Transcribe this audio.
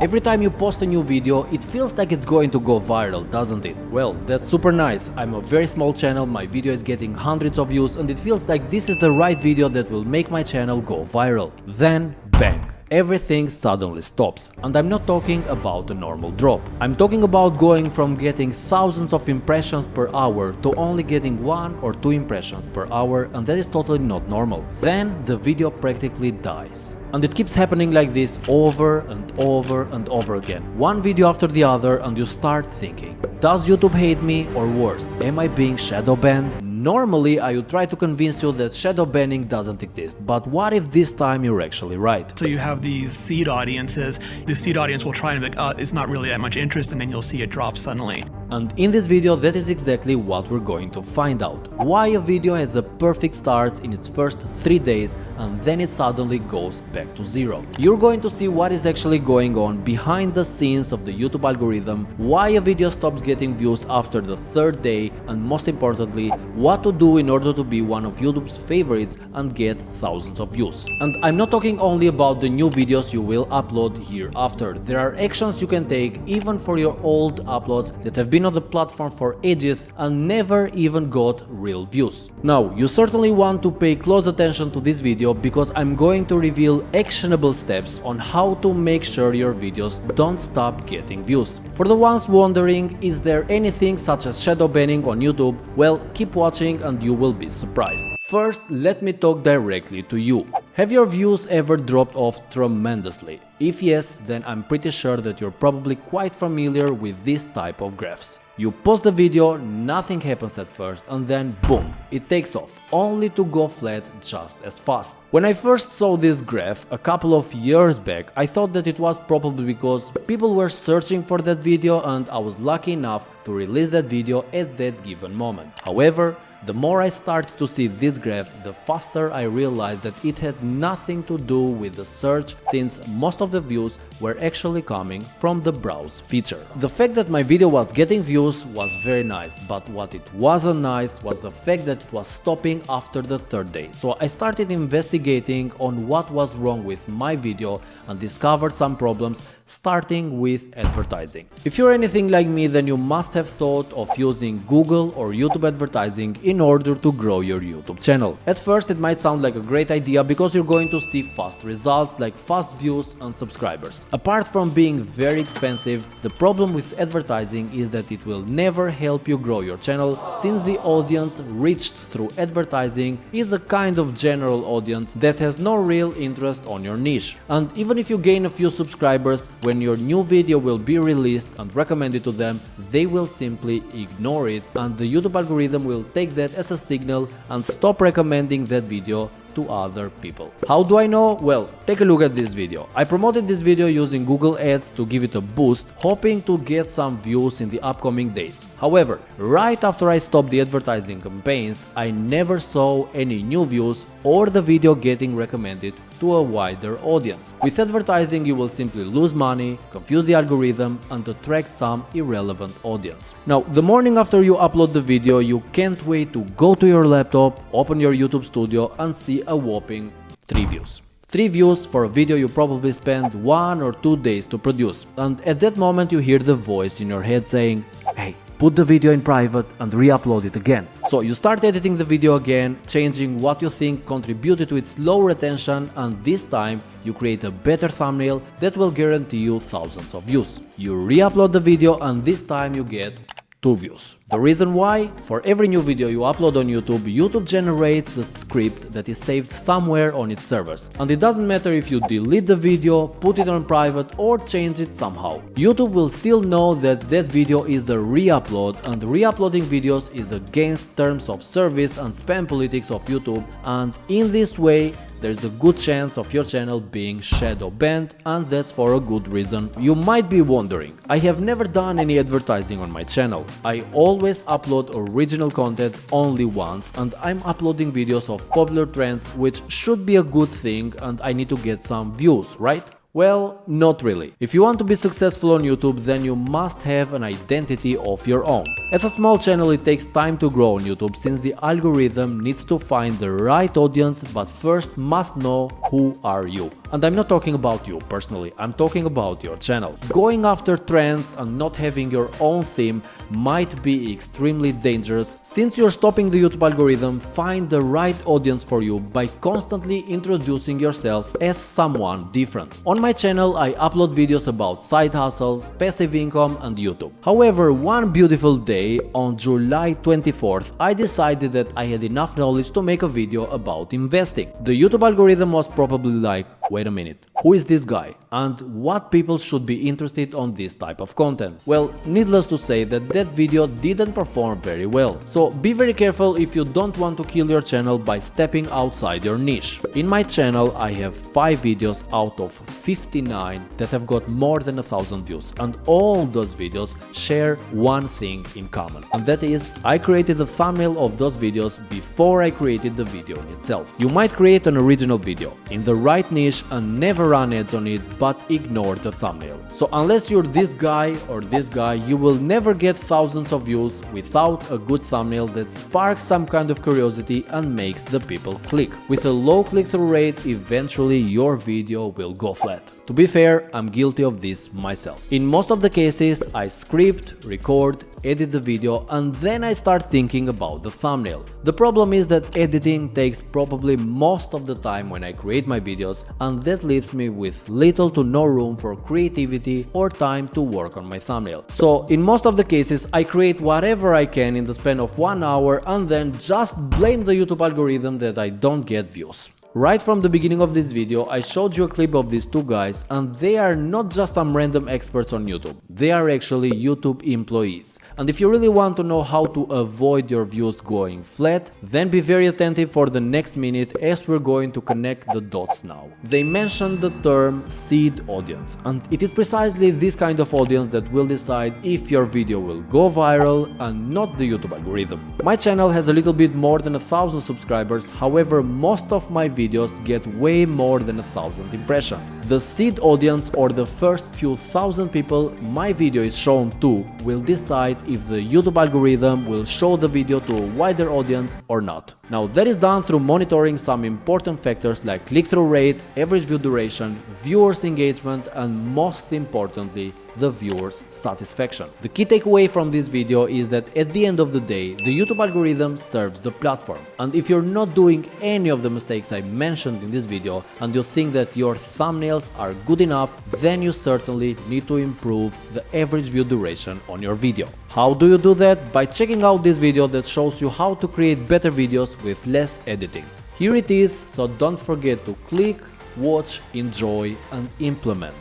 Every time you post a new video, it feels like it's going to go viral, doesn't it? Well, that's super nice. I'm a very small channel, my video is getting hundreds of views, and it feels like this is the right video that will make my channel go viral. Then, bang! Everything suddenly stops. And I'm not talking about a normal drop. I'm talking about going from getting thousands of impressions per hour to only getting 1 or 2 impressions per hour, and that is totally not normal. Then the video practically dies. And it keeps happening like this over and over and over again. One video after the other, and you start thinking, does YouTube hate me, or worse, am I being shadow banned? Normally, I would try to convince you that shadow banning doesn't exist, but what if this time you're actually right? So you have these seed audiences. The seed audience will try and be like, it's not really that much interest, and then you'll see it drop suddenly. And in this video, that is exactly what we're going to find out. Why a video has a perfect start in its first 3 days and then it suddenly goes back to zero. You're going to see what is actually going on behind the scenes of the YouTube algorithm, why a video stops getting views after the 3rd day, and most importantly, what to do in order to be one of YouTube's favorites and get thousands of views. And I'm not talking only about the new videos you will upload hereafter. There are actions you can take even for your old uploads that have been on the platform for ages and never even got real views. Now, you certainly want to pay close attention to this video because I'm going to reveal actionable steps on how to make sure your videos don't stop getting views. For the ones wondering, is there anything such as shadow banning on YouTube? Well, keep watching and you will be surprised. First, let me talk directly to you. Have your views ever dropped off tremendously? If yes, then I'm pretty sure that you're probably quite familiar with this type of graphs. You post the video, nothing happens at first, and then boom, it takes off, only to go flat just as fast. When I first saw this graph a couple of years back, I thought that it was probably because people were searching for that video and I was lucky enough to release that video at that given moment. However, the more I started to see this graph, the faster I realized that it had nothing to do with the search, since most of the views were actually coming from the browse feature. The fact that my video was getting views was very nice, but what it wasn't nice was the fact that it was stopping after the 3rd day. So I started investigating on what was wrong with my video and discovered some problems, starting with advertising. If you're anything like me, then you must have thought of using Google or YouTube advertising in order to grow your YouTube channel. At first it might sound like a great idea because you're going to see fast results like fast views and subscribers. Apart from being very expensive, the problem with advertising is that it will never help you grow your channel, since the audience reached through advertising is a kind of general audience that has no real interest on your niche. And even if you gain a few subscribers, when your new video will be released and recommended to them, they will simply ignore it, and the YouTube algorithm will take that as a signal and stop recommending that video to other people. How do I know? Well, take a look at this video. I promoted this video using Google Ads to give it a boost, hoping to get some views in the upcoming days. However, right after I stopped the advertising campaigns, I never saw any new views or the video getting recommended to a wider audience. With advertising, you will simply lose money, confuse the algorithm, and attract some irrelevant audience. Now, the morning after you upload the video, you can't wait to go to your laptop, open your YouTube studio, and see a whopping 3 views. 3 views for a video you probably spent 1 or 2 days to produce, and at that moment you hear the voice in your head saying, hey, put the video in private and re-upload it again. So you start editing the video again, changing what you think contributed to its low retention, and this time you create a better thumbnail that will guarantee you thousands of views. You re-upload the video and this time you get 2 views. The reason why? For every new video you upload on YouTube, YouTube generates a script that is saved somewhere on its servers. And it doesn't matter if you delete the video, put it on private, or change it somehow. YouTube will still know that that video is a re-upload, and re-uploading videos is against terms of service and spam politics of YouTube, and in this way there's a good chance of your channel being shadow banned, and that's for a good reason. You might be wondering, I have never done any advertising on my channel. I always upload original content only once, and I'm uploading videos of popular trends, which should be a good thing, and I need to get some views, right? Well, not really. If you want to be successful on YouTube, then you must have an identity of your own. As a small channel, it takes time to grow on YouTube since the algorithm needs to find the right audience, but first must know who are you. And I'm not talking about you personally, I'm talking about your channel. Going after trends and not having your own theme might be extremely dangerous since you're stopping the YouTube algorithm find the right audience for you by constantly introducing yourself as someone different. On my channel, I upload videos about side hustles, passive income and YouTube. However, one beautiful day on July 24th, I decided that I had enough knowledge to make a video about investing. The YouTube algorithm was probably like, wait a minute, who is this guy? And what people should be interested on this type of content? Well, needless to say that video didn't perform very well. So be very careful if you don't want to kill your channel by stepping outside your niche. In my channel, I have 5 videos out of 59 that have got more than 1,000 views, and all those videos share one thing in common, and that is I created the thumbnail of those videos before I created the video in itself. You might create an original video in the right niche and never run ads on it, but ignore the thumbnail. So unless you're this guy or this guy, you will never get thousands of views without a good thumbnail that sparks some kind of curiosity and makes the people click. With a low click-through rate, eventually your video will go flat. To be fair, I'm guilty of this myself. In most of the cases, I script, record, edit the video, and then I start thinking about the thumbnail. The problem is that editing takes probably most of the time when I create my videos, and that leaves me with little to no room for creativity or time to work on my thumbnail. So in most of the cases, I create whatever I can in the span of 1 hour and then just blame the YouTube algorithm that I don't get views. Right from the beginning of this video, I showed you a clip of these two guys, and they are not just some random experts on YouTube. They are actually YouTube employees. And if you really want to know how to avoid your views going flat, then be very attentive for the next minute as we're going to connect the dots now. They mentioned the term seed audience, and it is precisely this kind of audience that will decide if your video will go viral and not the YouTube algorithm. My channel has a little bit more than 1,000 subscribers, however most of my videos get way more than 1,000 impressions. The seed audience, or the first few thousand people my video is shown to, will decide if the YouTube algorithm will show the video to a wider audience or not. Now that is done through monitoring some important factors like click-through rate, average view duration, viewers engagement, and most importantly, the viewer's satisfaction. The key takeaway from this video is that at the end of the day, the YouTube algorithm serves the platform. And if you're not doing any of the mistakes I mentioned in this video and you think that your thumbnails are good enough, then you certainly need to improve the average view duration on your video. How do you do that? By checking out this video that shows you how to create better videos with less editing. Here it is, so don't forget to click, watch, enjoy and implement.